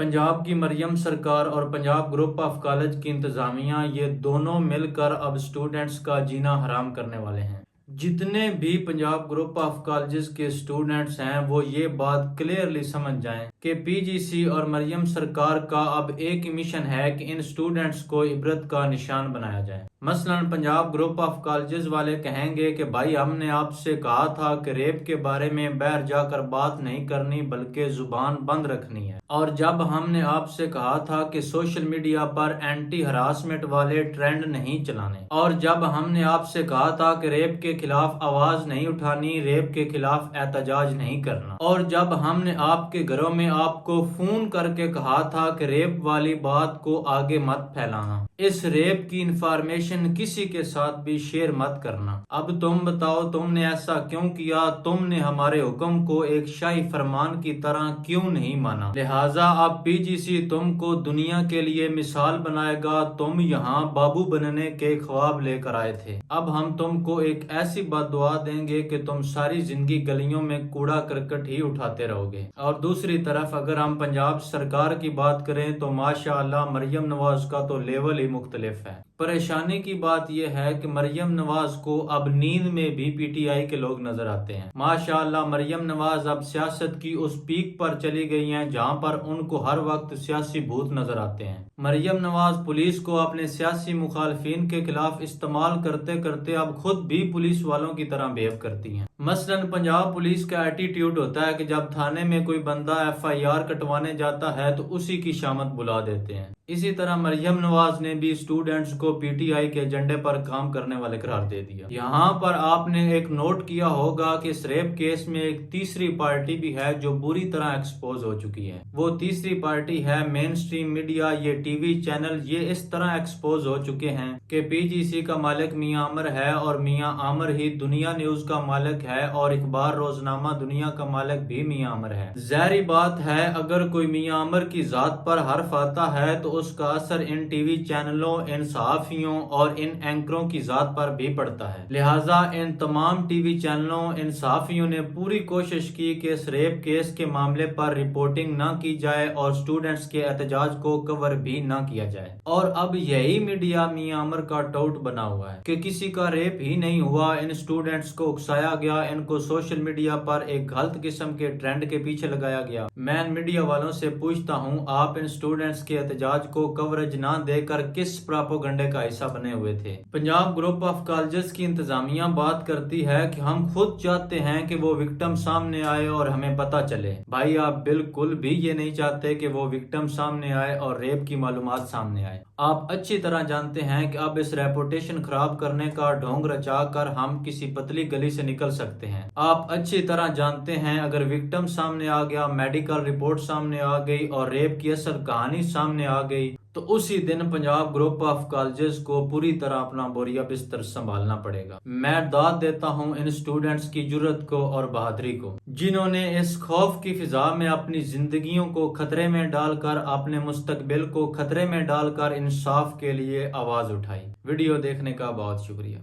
پنجاب کی مریم سرکار اور پنجاب گروپ آف کالج کی انتظامیہ یہ دونوں مل کر اب اسٹوڈنٹس کا جینا حرام کرنے والے ہیں۔ جتنے بھی پنجاب گروپ آف کالجز کے اسٹوڈنٹس ہیں وہ یہ بات کلیئرلی سمجھ جائیں کہ پی جی سی اور مریم سرکار کا اب ایک ہی مشن ہے کہ ان اسٹوڈنٹس کو عبرت کا نشان بنایا جائے۔ مثلا پنجاب گروپ آف کالجز والے کہیں گے کہ بھائی ہم نے آپ سے کہا تھا کہ ریپ کے بارے میں باہر جا کر بات نہیں کرنی بلکہ زبان بند رکھنی ہے، اور جب ہم نے آپ سے کہا تھا کہ سوشل میڈیا پر اینٹی ہراسمنٹ والے ٹرینڈ نہیں چلانے، اور جب ہم نے آپ سے کہا تھا کہ ریپ کے خلاف آواز نہیں اٹھانی، ریپ کے خلاف احتجاج نہیں کرنا، اور جب ہم نے آپ کے گھروں میں آپ کو فون کر کے کہا تھا کہ ریپ والی بات کو آگے مت پھیلانا، اس ریپ کی انفارمیشن کسی کے ساتھ بھی شیئر مت کرنا۔ اب تم بتاؤ تم نے ایسا کیوں کیا؟ تم نے ہمارے حکم کو ایک شاہی فرمان کی طرح کیوں نہیں مانا؟ لہٰذا اب پی جی سی تم کو دنیا کے لیے مثال بنائے گا۔ تم یہاں بابو بننے کے خواب لے کر آئے تھے، اب ہم تم کو ایک ایسی بد دعا دیں گے کہ تم ساری زندگی گلیوں میں کوڑا کرکٹ ہی اٹھاتے رہو گے۔ اور دوسری طرف اگر ہم پنجاب سرکار کی بات کریں تو ماشاء اللہ مریم نواز کا تو لیول ہی مختلف ہے۔ پریشانی کی بات یہ ہے کہ مریم نواز کو اب نیند میں بھی پی ٹی آئی کے لوگ نظر آتے ہیں۔ ماشاء اللہ مریم نواز اب سیاست کی اس پیک پر چلی گئی ہیں جہاں پر ان کو ہر وقت سیاسی بھوت نظر آتے ہیں۔ مریم نواز پولیس کو اپنے سیاسی مخالفین کے خلاف استعمال کرتے کرتے اب خود بھی پولیس والوں کی طرح بہیو کرتی ہیں۔ مثلا پنجاب پولیس کا ایٹیٹیوڈ ہوتا ہے کہ جب تھانے میں کوئی بندہ ایف آئی آر کٹوانے جاتا ہے تو اسی کی شامت بلا دیتے ہیں۔ اسی طرح مریم نواز نے بھی اسٹوڈنٹس کو پی ٹی آئی کے ایجنڈے پر کام کرنے والے قرار دے دیا۔ یہاں پر آپ نے ایک نوٹ کیا ہوگا کہ اس ریپ کیس میں ایک تیسری پارٹی بھی ہے جو بری طرح ایکسپوز ہو چکی ہے۔ وہ تیسری پارٹی ہے مین سٹریم میڈیا، یہ ٹی وی چینل، یہ اس طرح ایکسپوز ہو چکے ہیں کہ پی جی سی کا مالک میاں عامر ہے اور میاں عامر ہی دنیا نیوز کا مالک ہے اور اخبار روزنامہ دنیا کا مالک بھی میاں عامر ہے۔ ظاہری بات ہے اگر کوئی میاں عامر کی ذات پر حرف آتا ہے تو اس کا اثر ان ٹی وی چینلوں، ان صحافیوں اور ان اینکروں کی ذات پر بھی پڑتا ہے۔ لہٰذا ان تمام ٹی وی چینلوں، ان صحافیوں نے پوری کوشش کی کہ اس ریپ کیس کے معاملے پر رپورٹنگ نہ کی جائے اور اسٹوڈنٹس کے احتجاج کو کور بھی نہ کیا جائے۔ اور اب یہی میڈیا میاں عامر کا ٹاؤٹ بنا ہوا ہے کہ کسی کا ریپ ہی نہیں ہوا، ان اسٹوڈنٹس کو اکسایا گیا، ان کو سوشل میڈیا پر ایک غلط قسم کے ٹرینڈ کے پیچھے لگایا گیا۔ میں میڈیا والوں سے پوچھتا ہوں آپ ان اسٹوڈنٹس کے احتجاج کو کوریج نہ دے کر کس پراپوگنڈے کا حصہ بنے ہوئے تھے؟ پنجاب گروپ آف کالجز کی انتظامیہ بات کرتی ہے کہ ہم خود چاہتے ہیں کہ وہ وکٹم سامنے آئے اور ہمیں پتہ چلے۔ بھائی آپ بالکل بھی یہ نہیں چاہتے کہ وہ وکٹم سامنے آئے اور ریپ کی معلومات سامنے آئے۔ آپ اچھی طرح جانتے ہیں کہ اب اس ریپوٹیشن خراب کرنے کا ڈھونگ رچا کر ہم کسی پتلی گلی سے نکل سکتے ہیں۔ آپ اچھی طرح جانتے ہیں اگر وکٹم سامنے آ گیا، میڈیکل رپورٹ سامنے آ گئی اور ریپ کی اصل کہانی سامنے آ گئی تو اسی دن پنجاب گروپ آف کالجز کو پوری طرح اپنا بوریا بستر سنبھالنا پڑے گا۔ میں داد دیتا ہوں ان اسٹوڈنٹس کی جرات کو اور بہادری کو جنہوں نے اس خوف کی فضا میں اپنی زندگیوں کو خطرے میں ڈال کر، اپنے مستقبل کو خطرے میں ڈال کر انصاف کے لیے آواز اٹھائی۔ ویڈیو دیکھنے کا بہت شکریہ۔